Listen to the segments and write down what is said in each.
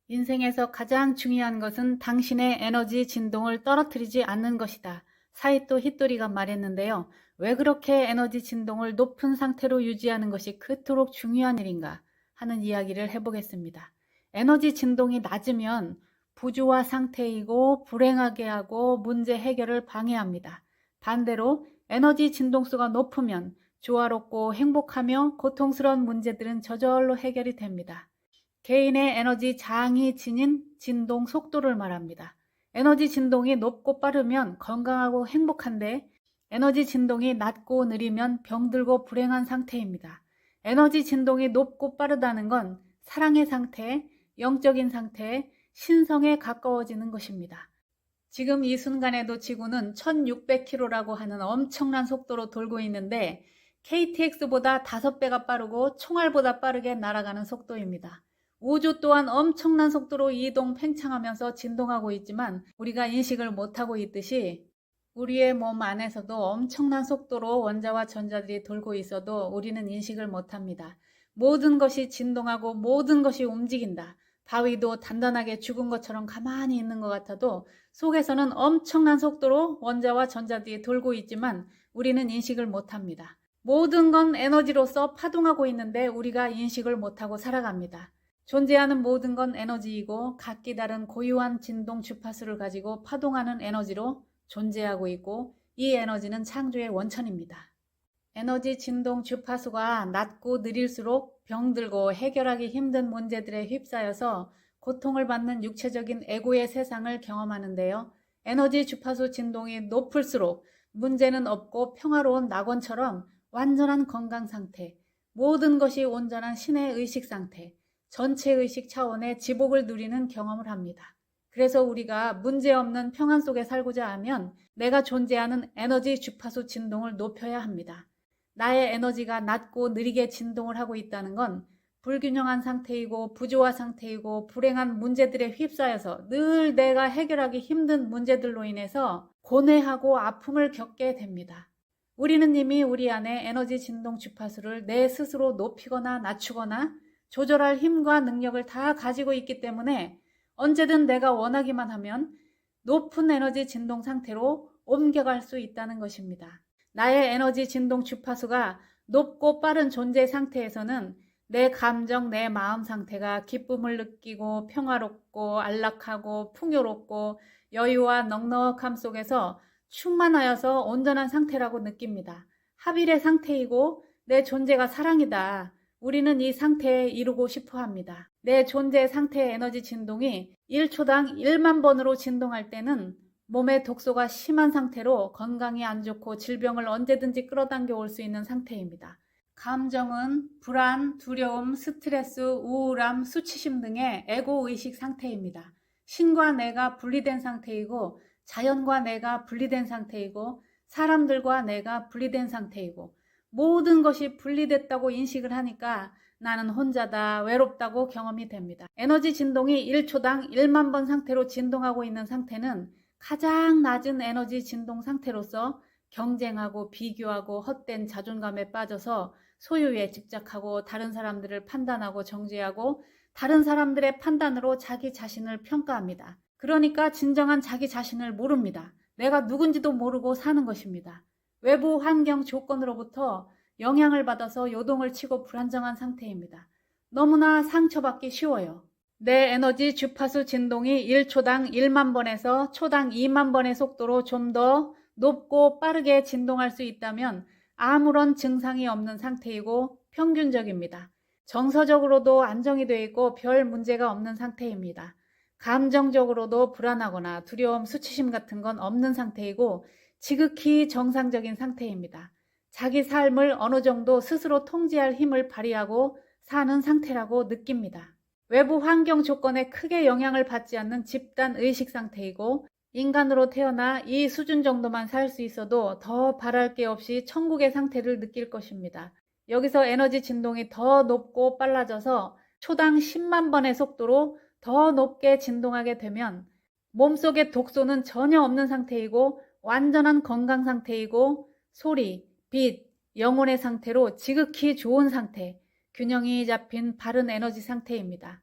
인생에서 가장 중요한 것은 당신의 에너지 진동을 떨어뜨리지 않는 것이다. 사이토 히토리가 말했는데요. 왜 그렇게 에너지 진동을 높은 상태로 유지하는 것이 그토록 중요한 일인가 하는 이야기를 해보겠습니다. 에너지 진동이 낮으면 부조화 상태이고 불행하게 하고 문제 해결을 방해합니다. 반대로 에너지 진동수가 높으면 조화롭고 행복하며 고통스러운 문제들은 저절로 해결이 됩니다. 개인의 에너지 장이 지닌 진동 속도를 말합니다. 에너지 진동이 높고 빠르면 건강하고 행복한데 에너지 진동이 낮고 느리면 병들고 불행한 상태입니다. 에너지 진동이 높고 빠르다는 건 사랑의 상태, 영적인 상태, 신성에 가까워지는 것입니다. 지금 이 순간에도 지구는 1600km라고 하는 엄청난 속도로 돌고 있는데 KTX보다 5배가 빠르고 총알보다 빠르게 날아가는 속도입니다. 우주 또한 엄청난 속도로 이동 팽창하면서 진동하고 있지만 우리가 인식을 못하고 있듯이 우리의 몸 안에서도 엄청난 속도로 원자와 전자들이 돌고 있어도 우리는 인식을 못합니다. 모든 것이 진동하고 모든 것이 움직인다. 바위도 단단하게 죽은 것처럼 가만히 있는 것 같아도 속에서는 엄청난 속도로 원자와 전자들이 돌고 있지만 우리는 인식을 못합니다. 모든 건 에너지로서 파동하고 있는데 우리가 인식을 못하고 살아갑니다. 존재하는 모든 건 에너지이고 각기 다른 고유한 진동 주파수를 가지고 파동하는 에너지로 존재하고 있고 이 에너지는 창조의 원천입니다. 에너지 진동 주파수가 낮고 느릴수록 병들고 해결하기 힘든 문제들에 휩싸여서 고통을 받는 육체적인 에고의 세상을 경험하는데요. 에너지 주파수 진동이 높을수록 문제는 없고 평화로운 낙원처럼 완전한 건강 상태, 모든 것이 온전한 신의 의식 상태, 전체 의식 차원의 지복을 누리는 경험을 합니다. 그래서 우리가 문제없는 평안 속에 살고자 하면 내가 존재하는 에너지 주파수 진동을 높여야 합니다. 나의 에너지가 낮고 느리게 진동을 하고 있다는 건 불균형한 상태이고 부조화 상태이고 불행한 문제들에 휩싸여서 늘 내가 해결하기 힘든 문제들로 인해서 고뇌하고 아픔을 겪게 됩니다. 우리는 이미 우리 안에 에너지 진동 주파수를 내 스스로 높이거나 낮추거나 조절할 힘과 능력을 다 가지고 있기 때문에 언제든 내가 원하기만 하면 높은 에너지 진동 상태로 옮겨갈 수 있다는 것입니다. 나의 에너지 진동 주파수가 높고 빠른 존재 상태에서는 내 감정, 내 마음 상태가 기쁨을 느끼고 평화롭고 안락하고 풍요롭고 여유와 넉넉함 속에서 충만하여서 온전한 상태라고 느낍니다. 합일의 상태이고 내 존재가 사랑이다. 우리는 이 상태에 이루고 싶어 합니다. 내 존재 상태의 에너지 진동이 1초당 1만 번으로 진동할 때는 몸의 독소가 심한 상태로 건강이 안 좋고 질병을 언제든지 끌어당겨 올 수 있는 상태입니다. 감정은 불안, 두려움, 스트레스, 우울함, 수치심 등의 에고 의식 상태입니다. 신과 내가 분리된 상태이고 자연과 내가 분리된 상태이고 사람들과 내가 분리된 상태이고 모든 것이 분리됐다고 인식을 하니까 나는 혼자다, 외롭다고 경험이 됩니다. 에너지 진동이 1초당 1만 번 상태로 진동하고 있는 상태는 가장 낮은 에너지 진동 상태로서 경쟁하고 비교하고 헛된 자존감에 빠져서 소유에 집착하고 다른 사람들을 판단하고 정죄하고 다른 사람들의 판단으로 자기 자신을 평가합니다. 그러니까 진정한 자기 자신을 모릅니다. 내가 누군지도 모르고 사는 것입니다. 외부 환경 조건으로부터 영향을 받아서 요동을 치고 불안정한 상태입니다. 너무나 상처받기 쉬워요. 내 에너지 주파수 진동이 1초당 1만 번에서 초당 2만 번의 속도로 좀 더 높고 빠르게 진동할 수 있다면 아무런 증상이 없는 상태이고 평균적입니다. 정서적으로도 안정이 되어 있고 별 문제가 없는 상태입니다. 감정적으로도 불안하거나 두려움, 수치심 같은 건 없는 상태이고 지극히 정상적인 상태입니다. 자기 삶을 어느 정도 스스로 통제할 힘을 발휘하고 사는 상태라고 느낍니다. 외부 환경 조건에 크게 영향을 받지 않는 집단 의식 상태이고 인간으로 태어나 이 수준 정도만 살 수 있어도 더 바랄 게 없이 천국의 상태를 느낄 것입니다. 여기서 에너지 진동이 더 높고 빨라져서 초당 10만 번의 속도로 더 높게 진동하게 되면 몸속의 독소는 전혀 없는 상태이고 완전한 건강 상태이고 소리, 빛, 영혼의 상태로 지극히 좋은 상태, 균형이 잡힌 바른 에너지 상태입니다.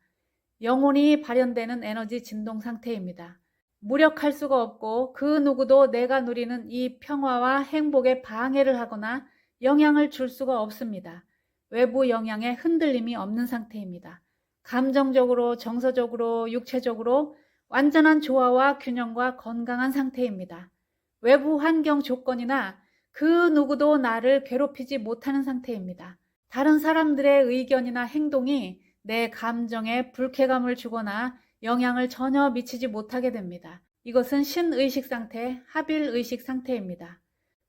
영혼이 발현되는 에너지 진동 상태입니다. 무력할 수가 없고 그 누구도 내가 누리는 이 평화와 행복에 방해를 하거나 영향을 줄 수가 없습니다. 외부 영향에 흔들림이 없는 상태입니다. 감정적으로, 정서적으로, 육체적으로 완전한 조화와 균형과 건강한 상태입니다. 외부 환경 조건이나 그 누구도 나를 괴롭히지 못하는 상태입니다. 다른 사람들의 의견이나 행동이 내 감정에 불쾌감을 주거나 영향을 전혀 미치지 못하게 됩니다. 이것은 신의식 상태, 합일의식 상태입니다.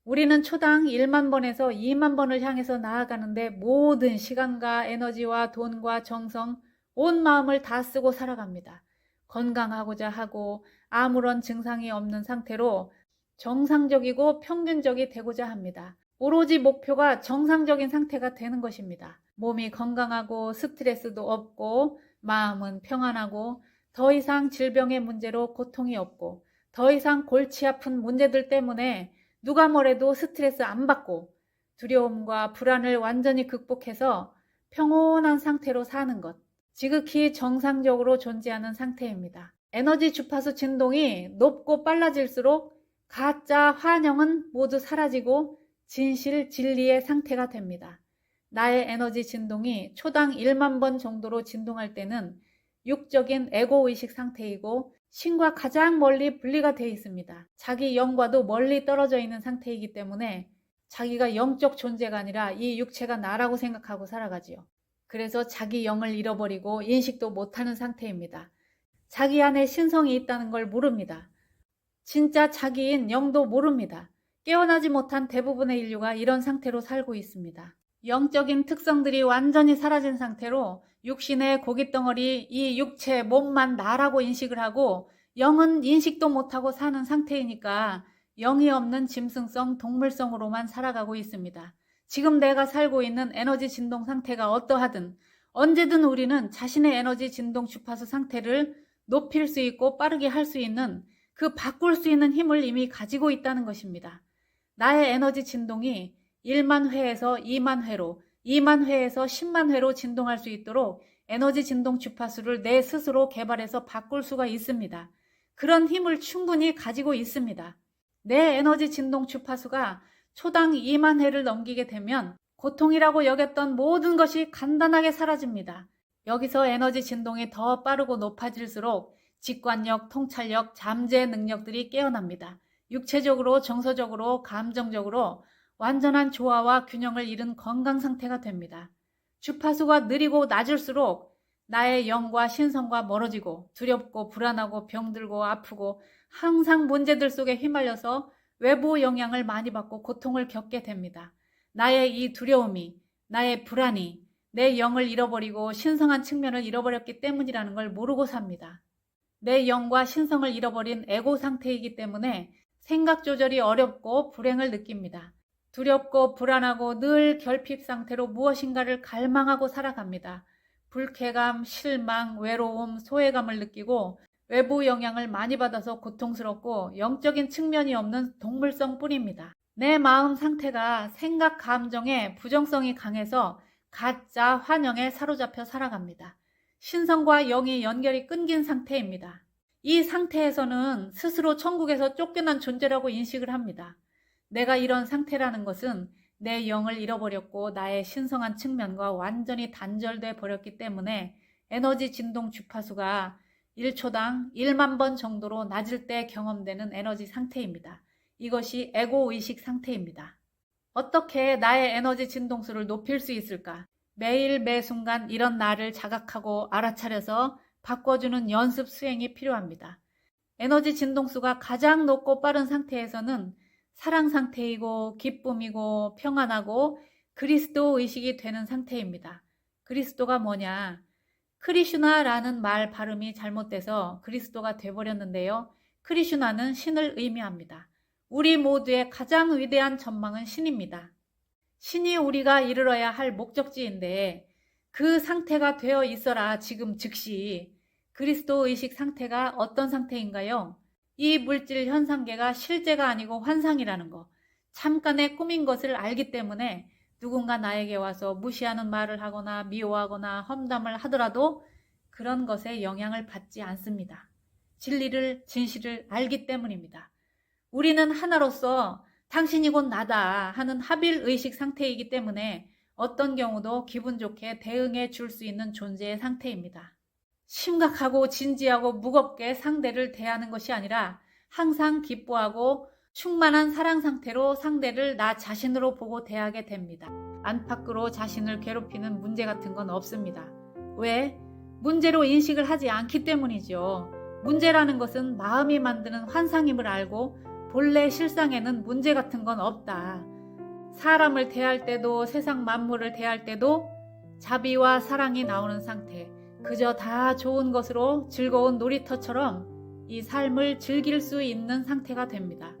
우리는 초당 1만 번에서 2만 번을 향해서 나아가는데 모든 시간과 에너지와 돈과 정성, 온 마음을 다 쓰고 살아갑니다. 건강하고자 하고 아무런 증상이 없는 상태로 정상적이고 평균적이 되고자 합니다. 오로지 목표가 정상적인 상태가 되는 것입니다. 몸이 건강하고 스트레스도 없고 마음은 평안하고 더 이상 질병의 문제로 고통이 없고 더 이상 골치 아픈 문제들 때문에 누가 뭐래도 스트레스 안 받고 두려움과 불안을 완전히 극복해서 평온한 상태로 사는 것, 지극히 정상적으로 존재하는 상태입니다. 에너지 주파수 진동이 높고 빨라질수록 가짜 환영은 모두 사라지고 진실, 진리의 상태가 됩니다. 나의 에너지 진동이 초당 1만 번 정도로 진동할 때는 육적인 에고의식 상태이고 신과 가장 멀리 분리가 되어 있습니다. 자기 영과도 멀리 떨어져 있는 상태이기 때문에 자기가 영적 존재가 아니라 이 육체가 나라고 생각하고 살아가지요. 그래서 자기 영을 잃어버리고 인식도 못하는 상태입니다. 자기 안에 신성이 있다는 걸 모릅니다. 진짜 자기인 영도 모릅니다. 깨어나지 못한 대부분의 인류가 이런 상태로 살고 있습니다. 영적인 특성들이 완전히 사라진 상태로 육신의 고깃덩어리, 이 육체, 몸만 나라고 인식을 하고 영은 인식도 못하고 사는 상태이니까 영이 없는 짐승성, 동물성으로만 살아가고 있습니다. 지금 내가 살고 있는 에너지 진동 상태가 어떠하든 언제든 우리는 자신의 에너지 진동 주파수 상태를 높일 수 있고 빠르게 할 수 있는 그 바꿀 수 있는 힘을 이미 가지고 있다는 것입니다. 나의 에너지 진동이 1만 회에서 2만 회로, 2만 회에서 10만 회로 진동할 수 있도록 에너지 진동 주파수를 내 스스로 개발해서 바꿀 수가 있습니다. 그런 힘을 충분히 가지고 있습니다. 내 에너지 진동 주파수가 초당 2만 회를 넘기게 되면 고통이라고 여겼던 모든 것이 간단하게 사라집니다. 여기서 에너지 진동이 더 빠르고 높아질수록 직관력, 통찰력, 잠재 능력들이 깨어납니다. 육체적으로, 정서적으로, 감정적으로 완전한 조화와 균형을 잃은 건강 상태가 됩니다. 주파수가 느리고 낮을수록 나의 영과 신성과 멀어지고 두렵고 불안하고 병들고 아프고 항상 문제들 속에 휘말려서 외부 영향을 많이 받고 고통을 겪게 됩니다. 나의 이 두려움이, 나의 불안이 내 영을 잃어버리고 신성한 측면을 잃어버렸기 때문이라는 걸 모르고 삽니다. 내 영과 신성을 잃어버린 에고 상태이기 때문에 생각 조절이 어렵고 불행을 느낍니다. 두렵고 불안하고 늘 결핍 상태로 무엇인가를 갈망하고 살아갑니다. 불쾌감, 실망, 외로움, 소외감을 느끼고 외부 영향을 많이 받아서 고통스럽고 영적인 측면이 없는 동물성 뿐입니다. 내 마음 상태가 생각, 감정에 부정성이 강해서 가짜 환영에 사로잡혀 살아갑니다. 신성과 영이 연결이 끊긴 상태입니다. 이 상태에서는 스스로 천국에서 쫓겨난 존재라고 인식을 합니다. 내가 이런 상태라는 것은 내 영을 잃어버렸고 나의 신성한 측면과 완전히 단절돼 버렸기 때문에 에너지 진동 주파수가 1초당 1만 번 정도로 낮을 때 경험되는 에너지 상태입니다. 이것이 에고 의식 상태입니다. 어떻게 나의 에너지 진동수를 높일 수 있을까? 매일 매 순간 이런 나를 자각하고 알아차려서 바꿔주는 연습 수행이 필요합니다. 에너지 진동수가 가장 높고 빠른 상태에서는 사랑 상태이고 기쁨이고 평안하고 그리스도 의식이 되는 상태입니다. 그리스도가 뭐냐? 크리슈나라는 말 발음이 잘못돼서 그리스도가 돼버렸는데요. 크리슈나는 신을 의미합니다. 우리 모두의 가장 위대한 전망은 신입니다. 신이 우리가 이르러야 할 목적지인데 그 상태가 되어 있어라 지금 즉시. 그리스도 의식 상태가 어떤 상태인가요? 이 물질 현상계가 실제가 아니고 환상이라는 거, 잠깐의 꿈인 것을 알기 때문에 누군가 나에게 와서 무시하는 말을 하거나 미워하거나 험담을 하더라도 그런 것에 영향을 받지 않습니다. 진리를, 진실을 알기 때문입니다. 우리는 하나로서 당신이 곧 나다 하는 합일의식 상태이기 때문에 어떤 경우도 기분 좋게 대응해 줄 수 있는 존재의 상태입니다. 심각하고 진지하고 무겁게 상대를 대하는 것이 아니라 항상 기뻐하고 충만한 사랑 상태로 상대를 나 자신으로 보고 대하게 됩니다. 안팎으로 자신을 괴롭히는 문제 같은 건 없습니다. 왜? 문제로 인식을 하지 않기 때문이죠. 문제라는 것은 마음이 만드는 환상임을 알고 본래 실상에는 문제 같은 건 없다. 사람을 대할 때도 세상 만물을 대할 때도 자비와 사랑이 나오는 상태, 그저 다 좋은 것으로 즐거운 놀이터처럼 이 삶을 즐길 수 있는 상태가 됩니다.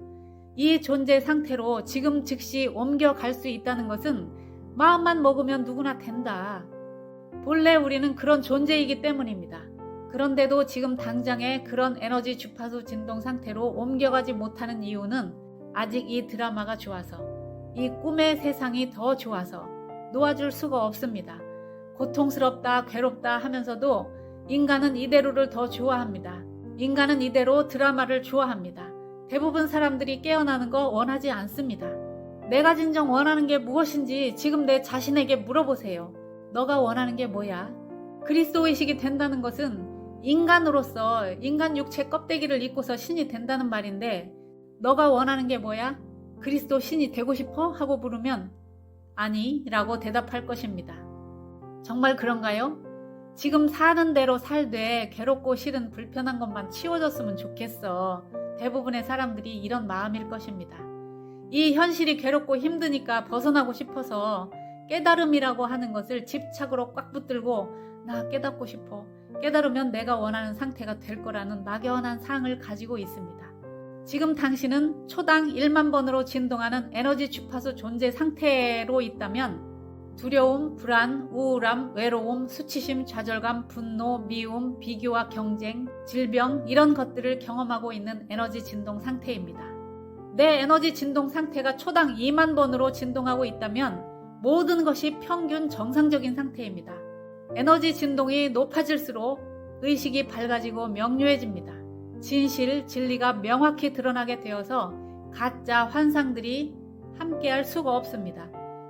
이 존재 상태로 지금 즉시 옮겨갈 수 있다는 것은 마음만 먹으면 누구나 된다. 본래 우리는 그런 존재이기 때문입니다. 그런데도 지금 당장에 그런 에너지 주파수 진동 상태로 옮겨가지 못하는 이유는 아직 이 드라마가 좋아서, 이 꿈의 세상이 더 좋아서 놓아줄 수가 없습니다. 고통스럽다, 괴롭다 하면서도 인간은 이대로를 더 좋아합니다. 인간은 이대로 드라마를 좋아합니다. 대부분 사람들이 깨어나는 거 원하지 않습니다. 내가 진정 원하는 게 무엇인지 지금 내 자신에게 물어보세요. 너가 원하는 게 뭐야? 그리스도의식이 된다는 것은 인간으로서 인간 육체 껍데기를 입고서 신이 된다는 말인데, 너가 원하는 게 뭐야? 그리스도 신이 되고 싶어? 하고 물으면 아니 라고 대답할 것입니다. 정말 그런가요? 지금 사는 대로 살되 괴롭고 싫은 불편한 것만 치워졌으면 좋겠어. 대부분의 사람들이 이런 마음일 것입니다. 이 현실이 괴롭고 힘드니까 벗어나고 싶어서 깨달음이라고 하는 것을 집착으로 꽉 붙들고 나 깨닫고 싶어. 깨달으면 내가 원하는 상태가 될 거라는 막연한 상을 가지고 있습니다. 지금 당신은 초당 1만 번으로 진동하는 에너지 주파수 존재 상태로 있다면 두려움, 불안, 우울함, 외로움, 수치심, 좌절감, 분노, 미움, 비교와 경쟁, 질병 이런 것들을 경험하고 있는 에너지 진동 상태입니다. 내 에너지 진동 상태가 초당 2만 번으로 진동하고 있다면 모든 것이 평균 정상적인 상태입니다. 에너지 진동이 높아질수록 의식이 밝아지고 명료해집니다. 진실, 진리가 명확히 드러나게 되어서 가짜 환상들이 함께할 수가 없습니다.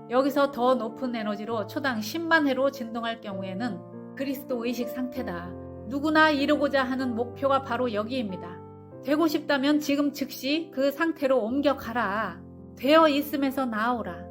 여기서 더 높은 에너지로 초당 10만 회로 진동할 경우에는 그리스도 의식 상태다. 누구나 이루고자 하는 목표가 바로 여기입니다. 되고 싶다면 지금 즉시 그 상태로 옮겨가라. 되어 있음에서 나오라.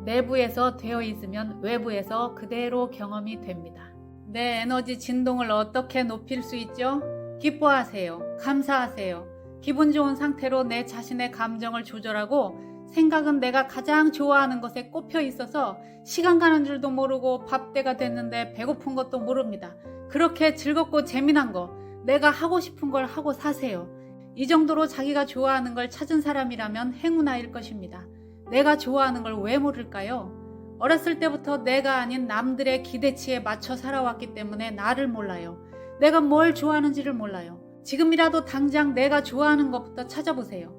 내부에서 되어 있으면 외부에서 그대로 경험이 됩니다. 내 에너지 진동을 어떻게 높일 수 있죠? 기뻐하세요. 감사하세요. 기분 좋은 상태로 내 자신의 감정을 조절하고 생각은 내가 가장 좋아하는 것에 꼽혀 있어서 시간 가는 줄도 모르고 밥때가 됐는데 배고픈 것도 모릅니다. 그렇게 즐겁고 재미난 거, 내가 하고 싶은 걸 하고 사세요. 이 정도로 자기가 좋아하는 걸 찾은 사람이라면 행운아일 것입니다. 내가 좋아하는 걸 왜 모를까요? 어렸을 때부터 내가 아닌 남들의 기대치에 맞춰 살아왔기 때문에 나를 몰라요. 내가 뭘 좋아하는지를 몰라요. 지금이라도 당장 내가 좋아하는 것부터 찾아보세요.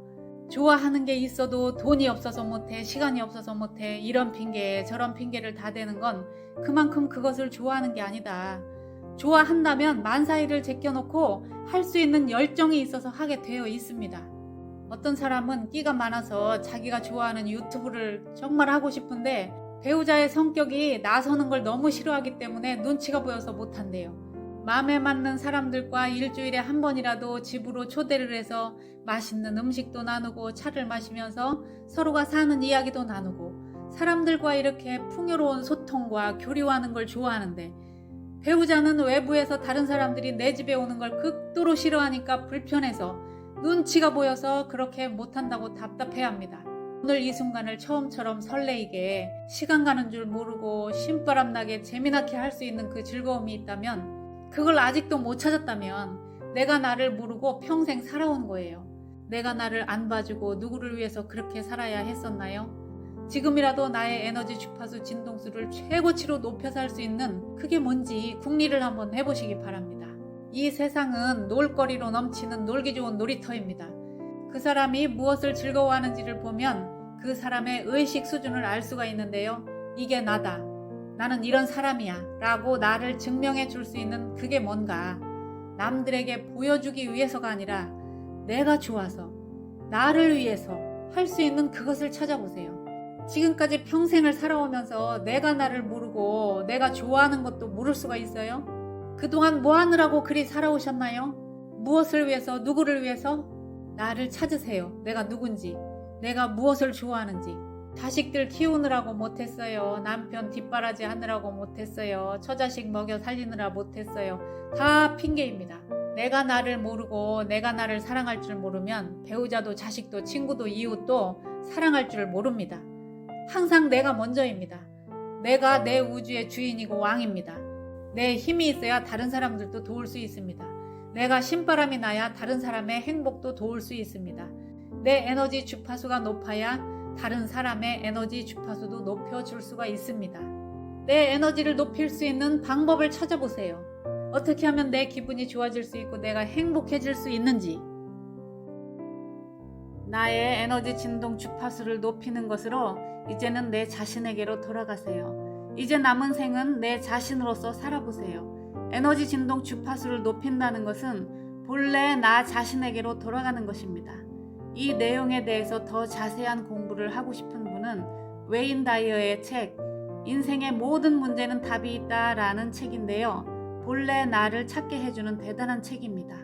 좋아하는 게 있어도 돈이 없어서 못해, 시간이 없어서 못해, 이런 핑계 저런 핑계를 다 대는 건 그만큼 그것을 좋아하는 게 아니다. 좋아한다면 만사일을 제껴놓고 할 수 있는 열정이 있어서 하게 되어 있습니다. 어떤 사람은 끼가 많아서 자기가 좋아하는 유튜브를 정말 하고 싶은데 배우자의 성격이 나서는 걸 너무 싫어하기 때문에 눈치가 보여서 못한대요. 마음에 맞는 사람들과 일주일에 한 번이라도 집으로 초대를 해서 맛있는 음식도 나누고 차를 마시면서 서로가 사는 이야기도 나누고 사람들과 이렇게 풍요로운 소통과 교류하는 걸 좋아하는데, 배우자는 외부에서 다른 사람들이 내 집에 오는 걸 극도로 싫어하니까 불편해서 눈치가 보여서 그렇게 못한다고 답답해합니다. 오늘 이 순간을 처음처럼 설레이게 시간 가는 줄 모르고 신바람나게 재미나게 할 수 있는 그 즐거움이 있다면, 그걸 아직도 못 찾았다면 내가 나를 모르고 평생 살아온 거예요. 내가 나를 안 봐주고 누구를 위해서 그렇게 살아야 했었나요? 지금이라도 나의 에너지 주파수 진동수를 최고치로 높여서 할 수 있는 그게 뭔지 궁리를 한번 해보시기 바랍니다. 이 세상은 놀거리로 넘치는 놀기 좋은 놀이터입니다. 그 사람이 무엇을 즐거워하는지를 보면 그 사람의 의식 수준을 알 수가 있는데요. 이게 나다. 나는 이런 사람이야 라고 나를 증명해 줄 수 있는 그게 뭔가, 남들에게 보여주기 위해서가 아니라 내가 좋아서 나를 위해서 할 수 있는 그것을 찾아보세요. 지금까지 평생을 살아오면서 내가 나를 모르고 내가 좋아하는 것도 모를 수가 있어요? 그동안 뭐 하느라고 그리 살아오셨나요? 무엇을 위해서, 누구를 위해서? 나를 찾으세요. 내가 누군지, 내가 무엇을 좋아하는지. 자식들 키우느라고 못했어요. 남편 뒷바라지 하느라고 못했어요. 처자식 먹여 살리느라 못했어요. 다 핑계입니다. 내가 나를 모르고 내가 나를 사랑할 줄 모르면 배우자도 자식도 친구도 이웃도 사랑할 줄 모릅니다. 항상 내가 먼저입니다. 내가 내 우주의 주인이고 왕입니다. 내 힘이 있어야 다른 사람들도 도울 수 있습니다. 내가 신바람이 나야 다른 사람의 행복도 도울 수 있습니다. 내 에너지 주파수가 높아야 다른 사람의 에너지 주파수도 높여줄 수가 있습니다. 내 에너지를 높일 수 있는 방법을 찾아보세요. 어떻게 하면 내 기분이 좋아질 수 있고 내가 행복해질 수 있는지. 나의 에너지 진동 주파수를 높이는 것으로 이제는 내 자신에게로 돌아가세요. 이제 남은 생은 내 자신으로서 살아보세요. 에너지 진동 주파수를 높인다는 것은 본래 나 자신에게로 돌아가는 것입니다. 이 내용에 대해서 더 자세한 공부를 하고 싶은 분은 웨인 다이어의 책 인생의 모든 문제는 답이 있다 라는 책인데요. 본래 나를 찾게 해주는 대단한 책입니다.